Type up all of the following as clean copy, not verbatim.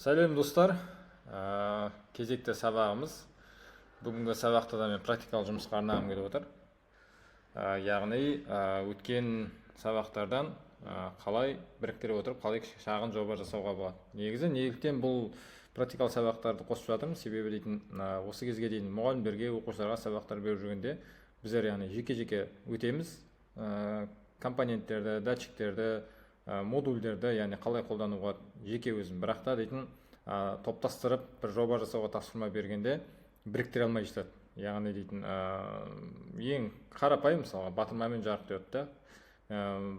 Сәлем достар, кезекті сабағымыз. Бүгінгі сабақта да мен практикалық жұмысқа арнағым келіп отыр. Яғни өткен сабақтардан қалай біріктіре отырып, қалай шағын жоба жасауға болады. Негізі неліктен бұл практикалық сабақтарды қосып жатырмын, себебі дейтін осы кезге дейін мұғалімдерге, оқушыларға сабақтар беріп жүргенде біздер яғни жеке-жеке өтеміз, компоненттерді, датчиктерді, модульдерді, яғни қалай қолдануға жеке өзім, бірақ та дейтін топтастырып бір жоба жасауға тапсырма бергенде біріктіре алмай жатады. Яғни дейтін ең қарапайым мысалға батырмамен жарық диодты,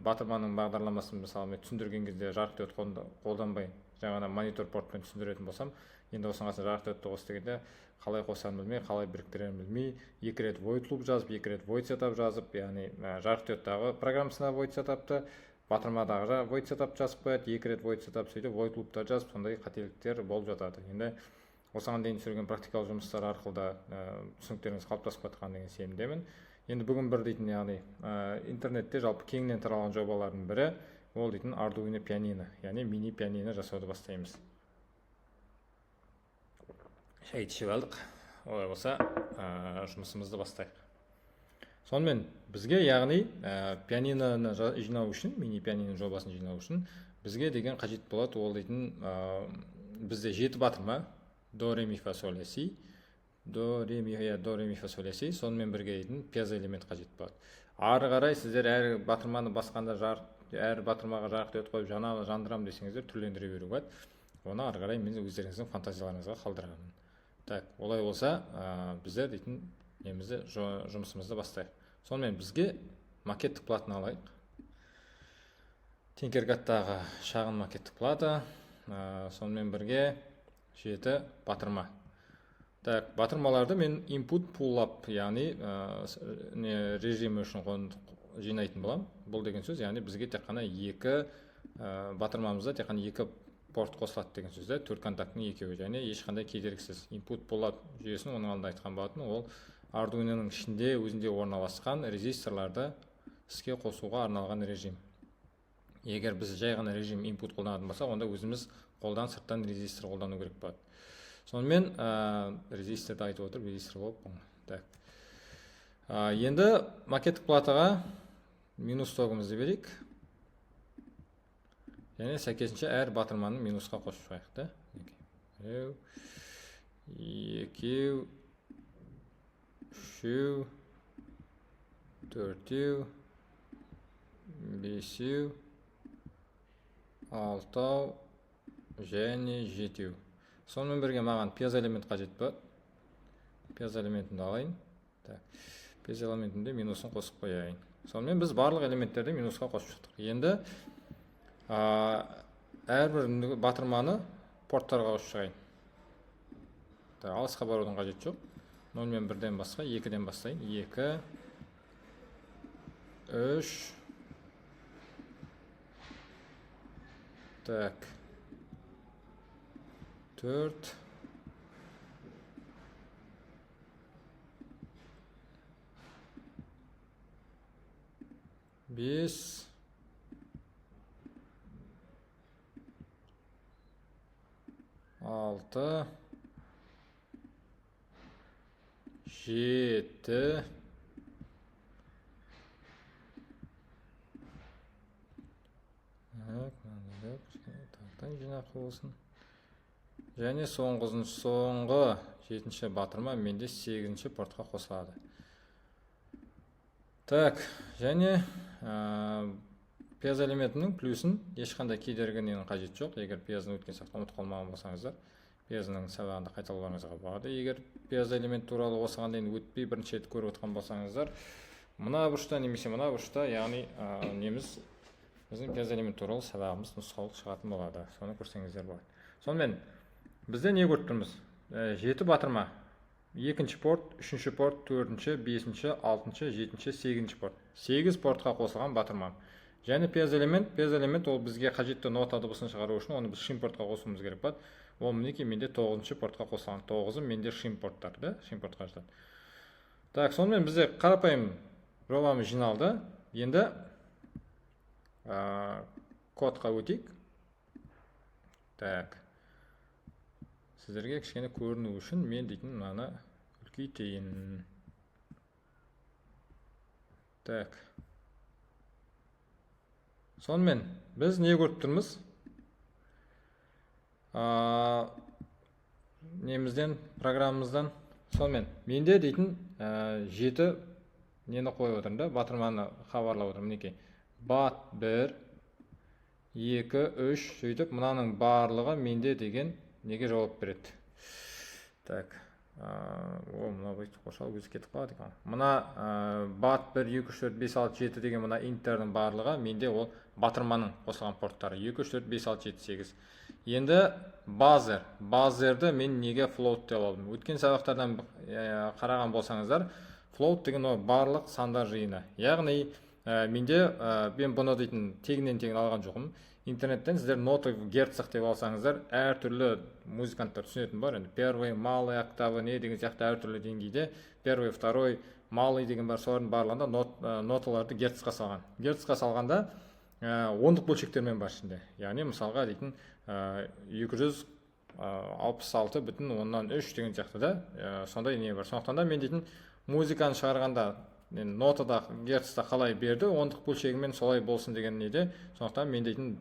батырманың бағдарламасын мысалы мен түсіндірген кезде жарық диод қолданбай жаңағы монитор портпен түсіндіретін болсам, енді осыған қоса жарық диодты қос дегенде қалай қосамын білмей, қалай біріктіремін білмей, екі рет void loop жазып, екі рет void setup жазып, яғни жарық диодтағы программасына void setupты, батырмадағы void setup жазып қояды, екі рет void setup сөйтіп void loop'та жазып, сондай қателіктер болып жатады. Енді осыған дейін түсірген практикалық жұмыстар арқылы да түсініктеріңіз қалыптасып жатқан деген сенімдемін. Енді бүгін бір дейтін, яғни интернетте жалпы кеңінен таралған жобалардың бірі ол дейтін Arduino пианино, яғни мини пианино жасауды бастаймыз. Шайды ішіп алдық. Олай болса, жұмысымызды бастайық. Сонымен бізге яғни пианиноны жинау үшін, мини пианино жобасын жинау үшін бізге деген қажет болады. Ол дейтін бізде 7 батырма до ре ми фа соль ля си, до ре ми фа соль ля си, сонымен бірге дейтін пьезоэлемент қажет болады. Ары қарай сіздер әр батырманы басқанда әр батырмаға жарық диод қойып жандырам десеңіздер түрлендіре беруге болады. Оны ары қарай мен өздеріңіздің фантазияларыңызға қалдырамын. Так, олай болса, біздер дейтін жұмысымызды бастайық. Сонымен бізге макеттік платаны алайық. Tinkercad-тағы шағын макеттік плата, сонымен бірге 7 батырма. Так, батырмаларды мен input pull-up, яғни режимі үшін жинайтын болам. Бұл деген сөз, яғни бізге тек қана батырмамызда тек қана 2 порт қосылады деген сөзді, 4 контактының екеуі, және ешқандай кедергісіз. Input pull-up жүйесін оның алдында айтқан болатын, ол Arduino'ның ішінде өзінде орналасқан резисторларды іске қосуға арналған режим. Егер біз жай ғана режим input қолданатын болсақ, онда өзіміз қолдан сырттан резистор қолдану керек болады. Сонымен резисторды айтып отырып, резистор болып. Так. Енді макеттік платаға минус тогымызды берейік. Және сәйкесінше әр батырманың минусқа қосып шығайық. 2, 3, 4, 5, 6 және 7. Сонымен бірге маған пьезоэлемент қажет болады. Пьезоэлементімді алайын. Пьезоэлементімде минусын қосып қояйын. Сонымен біз барлық элементтерді минусқа қосып шықтық. Енді әрбір батырманы порттарға қосып шығайын. Алысқа барудың қажет жоқ. 0 мен 1-ден басқа 2-ден бастайын. 2, 3, так, 4, 5, 6, 7, 8, және соңғы 7-ші батырма менде 8-ші портқа қосылады. Так, және пьезоэлементінің плюсын ешқандай кедергінің қажет жоқ. Егер пьезоны өткен сабақта ұмытып қалмаған болсаңыздар, пьезоның сабағында қайталауларыңызға болады. Егер пьезоэлемент туралы осыған дейін өтпей бірінші рет көріп отқан болсаңыздар, мына бұрышта немесе мына бұрышта, яғни біздің пьезоэлемент туралы сабағымыз нұсқаулық шығатын болады. Соны көрсеңіздер болады. Сонымен бізде не көріп тұрмыз? 7 батырма, 2-ші порт, 3-ші порт, 4-ші, 5-ші, 6-ші, 7-ші, 8-ші порт. 8 портқа қосылған батырмам. Және пьезоэлемент ол бізге қажетті нота дыбысын шығару үшін оны біз шим портқа қосуымыз керек болады. Ол мінекей менде 9-ші портқа қосылған. 9-ы менде шим порттар, шим портқа жатады. Так, сонымен бізде қарапайым жобамыз жиналды. Енді кодқа өтейік. Так. сіздерге кішкене көріну үшін мен дейтін мынаны үлкейтейін. Так. Сонымен біз не көріп тұрмыз? Немізден, программамыздан. Сонымен менде дейтін 7 нені қойып отырмын да, батырманы хабарлап отырмын. Мінекей. Бат 1, 2, 3 сөйтіп, мынаның барлығы менде деген неге жауап береді. Так. Мына бүйтіп қосалып өзі кетіп қалады екен. Мына бат 1, 2, 3, 4, 5, 6, 7 деген мына инттердің барлығы менде ол батырманың қосылған порттары. 2, 3, 4, 5, 6, 7, 8. Енді базер. Базерді мен неге float деп алдым? Өткен сабақтардан қараған болсаңыздар, float деген ол барлық сандар жиыны. Яғни менде мен бұны дейтін тегінен алған жоқпын. Интернеттен сіздер ноты герцах деп алсаңыздар, әртүрлі музыканттар түсінетін бар. Первый, малый, октавы, не деген сияқты әртүрлі деңгейде, первый, второй, малый деген бар, солардың барлығында ноталарды герцқа салған. Герцқа салғанда ондық бөлшектермен бар ішінде. Яғни мысалға дейтін 266,3 деген сияқты да, сондай не бар. Сондықтан да мен дейтін музыканы шығарғанда нотада герцта қалай берді, ондық бөлшегімен солай болсын деген неде. Сондықтан мен дейтін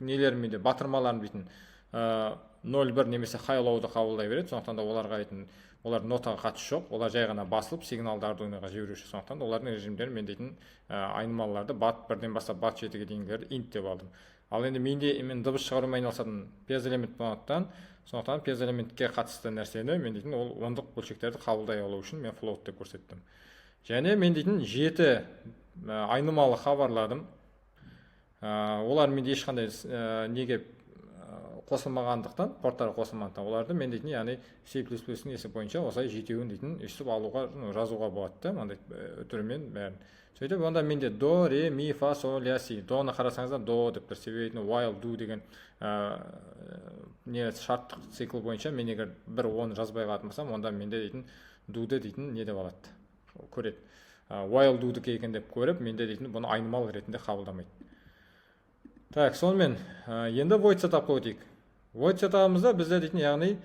нелерім менде батырмаларым дейтін 0,1 немесе хайлауды қабылдай береді. Сондықтан да оларға дейтін олар нотаға қатысы жоқ, олар жай ғана басылып сигналды Arduino'ға жіберуші. Сондықтан да олардың режимдері мен дейтін айнымалыларды бат 1-ден бастап бат 7-ге дейінгілерді int деп алдым. Ал енді мен дыбыс шығарумен айналысатын пьезоэлемент болғандықтан, сондықтан пьезоэлементке қатысты нәрсені мен дейтін ол ондық бөлшектерді қабылдай алу үшін мен float деп көрсеттім. Және мен дейтін 7 айнымалы хабарладым. Олар менде ешқандай неге қосылмағандықтан, порттары қосылмағандықтан, оларды мен дейтін, яғни C++-ің есеп бойынша осылай жетеуін дейтін өстіп алуға, жазуға болады да, мынандай түрімен бәрін. Сөйтіп, онда менде до, ре, ми, фа, сол, ля, си. Доны қарасаңыздар до деп тұр. Себебі while do деген шарттық цикл бойынша мен егер бір оны жазбай қалатын болсам, онда менде дейтін do'ды дейтін не деп алады, көреді. While do'дікі екен деп көріп, менде дейтін бұны айнымал ретінде қабылдамайды. Так, сонымен енді void setup қойдық. Void setup'ымызда бізде дейтін, яғни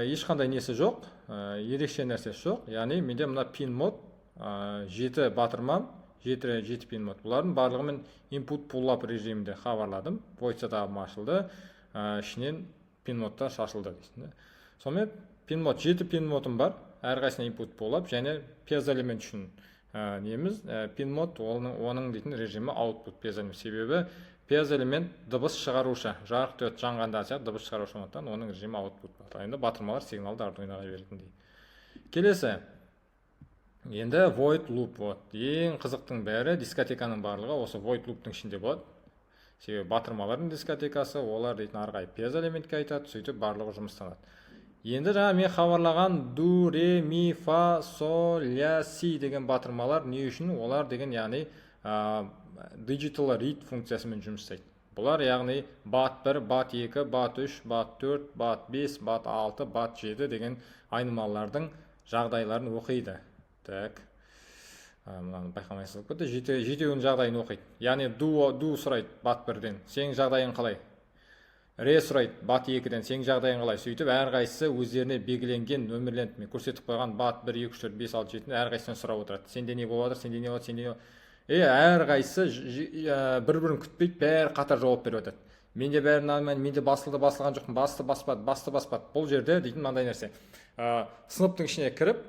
ешқандай несі жоқ, ерекше нәрсесі жоқ. Яғни менде мына pin мод 7 батырмам, 7 pin мод. Бұлардың барлығымен input pull-up режимінде хабарладым. Void setup'ым ашылды, ішінен pin модтар шашылды. Сонымен pin мод 7 pin модым бар, әрқайсына input pull-up, және пьезоэлемент үшін неміз pin мод оның дейтін режимі output пьезоэлемент. Себебі пьезоэлемент дыбыс шығарушы, жарық дөт жанғанда дыбыс шығарушы болғандықтан оның режимі output болады. Енді батырмалар сигналды Arduino'ға беретіндей. Келесі. Енді void loop болады. Ең қызықтың бәрі дискотеканың барлығы осы void loop'тың ішінде болады. Себебі батырмалардың дискотекасы, олар дейтін арғай пьезоэлементке айтады, сөйтіп барлығы жұмыстанады. Енді жаңа мен хабарлаған do, re, mi, fa, sol, la, si деген батырмалар не үшін? Олар деген яғни digital read функциясымен жұмыс істейді. Бұлар яғни bat 1, bat 2, bat 3, bat 4, bat 5, bat 6, bat 7 деген айнымалардың жағдайларын оқиды. Так. Мынаны байқамайсыз кетті. Жетеуінің жағдайын оқиды. Яғни do сұрайды bat 1-ден. Сенің жағдайың қалай? Re сұрайды bat 2-ден. Сенің жағдайың қалай? Сөйтіп әрқайсысы өздеріне белгіленген нөмірленіп көрсетіп қойған bat 1, 2, 3, 4, 5, 6, 7-ні әрқайсысынан сұрап отырады. Сенде не болып жатыр? Сенде не болады? Сенде не болады? Әрқайсысы бір-бірін күтпейді, бәрі қатар жауап беріп жатады. Менде бәрін алмайын, менде басылған жоқпын, басты баспады. Бұл жерде дейтін мынандай нәрсе. Сыныптың ішіне кіріп,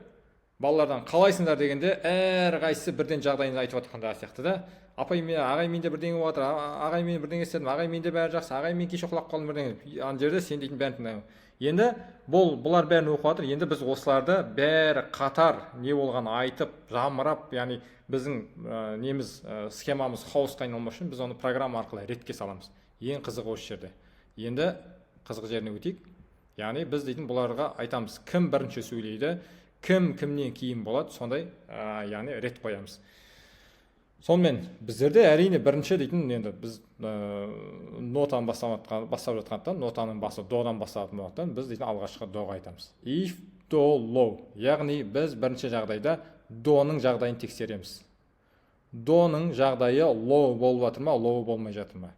балалардан қалайсыңдар дегенде, әрқайсысы бірден жағдайын айтып жатқанда сияқты да. Апай, ағай менде бірдеңе болып жатыр, ағай мен бірдеңе істедім, ағай менде бәрі жақсы, ағай мен кеше құлап қалдым бірдеңе. Ана жерде сен дейтін бәрін тыңдаймын. Енді бұлар бәрін оқып жатыр. Енді біз осыларды бәрі қатар не болғанын айтып, жамырап, яғни біздің неміз схемамыз хаосқа айналмас үшін біз оны программа арқылы ретке саламыз. Ең қызығы осы жерде. Енді қызық жеріне өтейік. Яғни біз дейтін бұларға айтамыз, кім бірінші сөйлейді, кім кімнен кейін болады, сондай яғни рет қоямыз. Сонымен біздерде әрине бірінші дейтін, енді біз нотаны бастап жатқандықтан, нотаның басы додан басталатын болғандықтан, біз дейтін алғашқы доға айтамыз. If do low, яғни біз бірінші жағдайда доның жағдайын тексереміз. Доның жағдайы low болып жатыр ма, low болмай жатыр ма.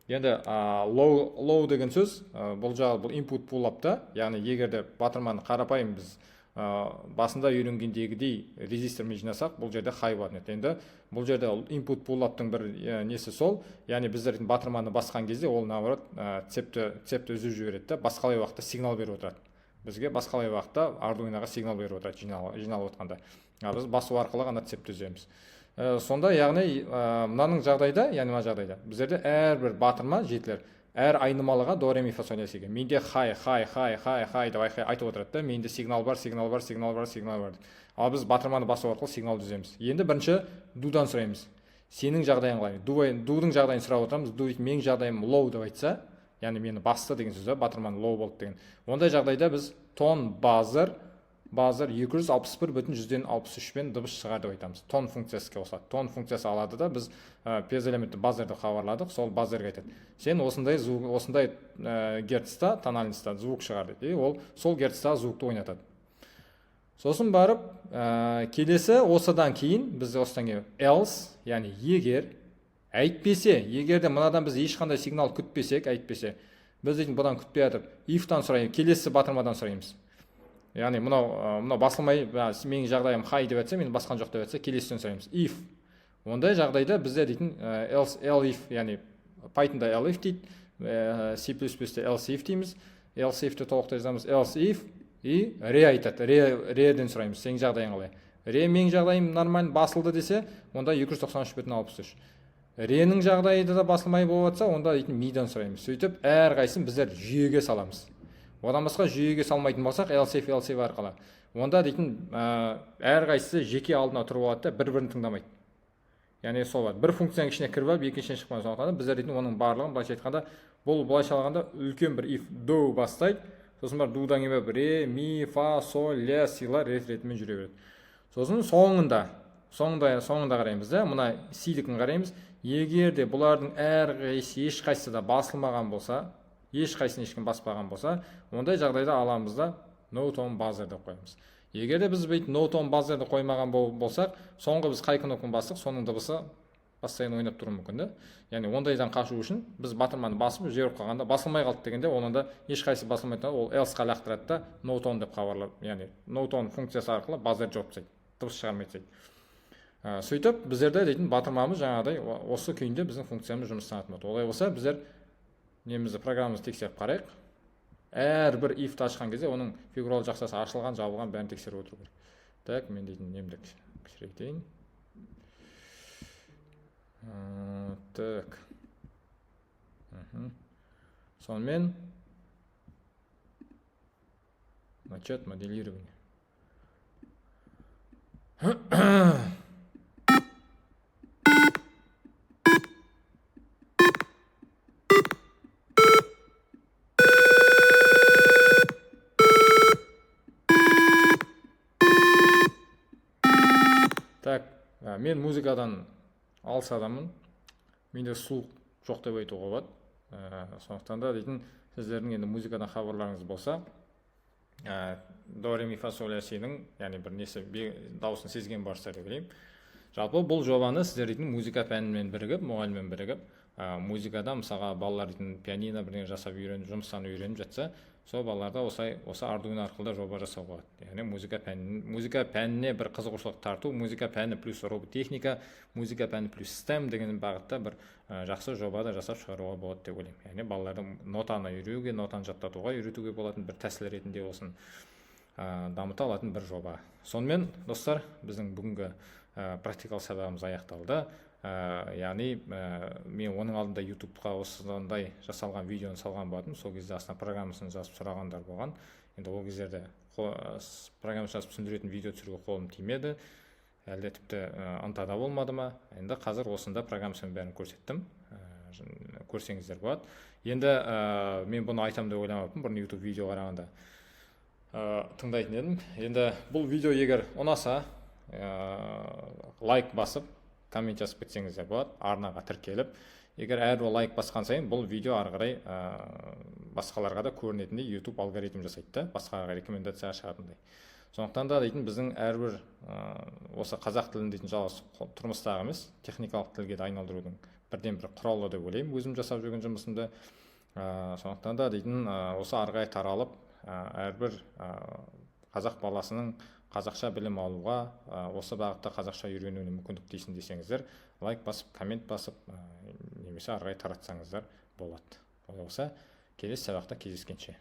Енді low деген сөз бұл жағы бұл input pull-up'та, яғни егерде батырманы қарапайым біз басында үйренгендегідей резистормен жинасақ, бұл жерде high болатын еді. Енді бұл жерде input pull-up'тың бір несі сол, яғни біздер батырманы басқан кезде ол наоборот цепті үзіп жібереді де, басқалай уақытта сигнал беріп отырады. Бізге басқалай уақытта Arduino'ға сигнал беріп отырады жиналып отқанда. Біз басу арқылы ғана цепті үземіз. Сонда яғни мынаның жағдайда, яғни мына жағдайда біздерде әрбір батырма жетілер әр айнымалыға до ре ми фа соль ля си. Менде хай деп айтып отырады да, менде сигнал бар. Ал біз батырманы басу арқылы сигналды үземіз. Енді бірінші дудан сұраймыз. Сенің жағдайың қалай? Дудың жағдайын сұрап отырамыз. Ду менің жағдайым low деп айтса, яғни мені басты деген сөз, батырман low болды деген. Ондай жағдайда біз тон базар 261,63 пен дыбыс шығар деп айтамыз. Тон функциясы қосады. Тон функциясы алады да, біз пьез элементті базар деп хабарладық, сол базарға айтады. Сен осындай герцта, тональностьта звук шығар дейді. Ол сол герцта звукты ойнатады. Сосын барып, келесі осыдан кейін, біз осыдан кейін else, яғни егер, әйтпесе, егерде мынадан біз ешқандай сигнал күтпесек, біз дейтін бұдан күтпей атып, if-тан сұраймыз, келесі батырмадан сұраймыз. Яғни мынау басылмай, менің жағдайым high деп айтса, мен басқан жоқ деп айтса, келесіден сұраймыз. If. Ондай жағдайда бізде дейтін elif, яғни Python'да elif дейді, C++-те else if дейміз. Else if-ті толықтай жазамыз. Else if и ре айтады. Реден сұраймыз. Сенің жағдайың қалай? Ре менің жағдайым нормально басылды десе, онда 293,63. Ренің жағдайы да басылмай болып жатса, онда дейтін миден сұраймыз. Сөйтіп, әрқайсысын біздер жүйеге саламыз. Одан басқа жүйеге салмайтын болсақ, else if арқылы. Онда дейтін әрқайсысы жеке алдына тұрып алады да, бір-бірін тыңдамайды. Яғни сол бар. Бір функцияның ішіне кіріп алып, екіншіден шықпай сондықтан біздер дейтін оның барлығын былайша айтқанда, бұл былайша алғанда үлкен бір if do бастайды. Сосын бар дудан кейін ре, ми, фа, соль, ля, сила ретімен жүре береді. Сосын соңында қараймыз да, мына сидікін қараймыз. Егер де бұлардың ешқайсысы да басылмаған болса, ешқайсысын ешкім баспаған болса, ондай жағдайда аламыз да no tone buzzer деп қоямыз. Егер де біз бүйтіп no tone buzzer деп қоймаған болсақ, соңғы біз қай кнопканы бастық, соның дыбысы постоянно ойнап тұруы мүмкін да. Яғни ондайдан қашу үшін біз батырманы басып жіберіп қалғанда басылмай қалды дегенде, онда ешқайсысы басылмайтын, ол else-қа лақтырады да no tone деп хабарлап, яғни no tone функциясы арқылы buzzer жоқ дейді, дыбыс шығармайды. Сөйтіп біздерде дейтін батырмамыз жаңағыдай осы күйінде біздің функциямыз жұмыс істейтін болады. Олай болса біздер немізді программамызды тексеріп қарайық. Әрбір if-ті ашқан кезде оның фигуралы жақсасы ашылған, жабылған бәрін тексеріп отыру керек. Так, мен дейтін немді кішірейтейін. Так. Сонымен начать моделирование. Так, мен музыкадан алыс адаммын. Менде сұлық жоқ деп айтуға болады. Сондықтан да дейтін сіздердің енді музыкадан хабарларыңыз болса, до ре ми фа соль ля сидің, яғни бір несі дауысын сезген барсыздар деп ойлаймын. Жалпы бұл жобаны сіздер дейтін музыка пәнімен бірігіп, мұғаліммен бірігіп, музыкада мысалға балалар дейтін пианино бірдеңе жасап жұмыстан үйреніп жатса, сол балаларда осы Arduino арқылы жоба жасауға болады. Яғни музыка пәніне бір қызығушылық тарту, музыка пәні плюс роботехника, музыка пәні плюс STEM деген бағытта бір жақсы жоба да жасап шығаруға болады деп ойлаймын. Яғни балалардың нотаны үйретуге, нотаны жаттатуға үйретуге болатын бір тәсіл ретінде осын дамыта алатын бір жоба. Сонымен достар, біздің бүгінгі практикалық сабағымыз аяқталды. Яғни мен оның алдында YouTube-қа осындай жасалған видеоны салған болатым. Сол кезде астына программасын жазып сұрағандар болған. Енді ол кездерде программасын жазып түсіндіретін видео түсіруге қолым тимеді. Әлде тіпті ынтада болмады ма? Енді қазір осында программасын бәрін көрсеттім. Көрсеңіздер болады. Енді мен бұны айтам деп ойламаппын, бұрын YouTube видео қарағанда тыңдайтын едім. Енді бұл видео егер ұнаса, лайк басып, коммент жазып кетсеңіздер болады, арнаға тіркеліп. Егер әрбір лайк басқан сайын бұл видео ары қарай басқаларға да көрінетіндей YouTube алгоритм жасайды да, басқаға рекомендация шығатындай. Сондықтан да дейтін біздің әрбір осы қазақ тілін дейтін жалғыз тұрмыстағы емес, техникалық тілге де айналдырудың бірден бір құралы деп ойлаймын өзім жасап жүрген жұмысымды. Сондықтан да дейтін осы ары қарай таралып әрбір қазақ баласының қазақша білім алуға, осы бағытта қазақша үйренуіне мүмкіндік дейсін десеңіздер, лайк басып, коммент басып, немесе ары қарай таратсаңыздар болады. Болса, келесі сабақта кездескенше.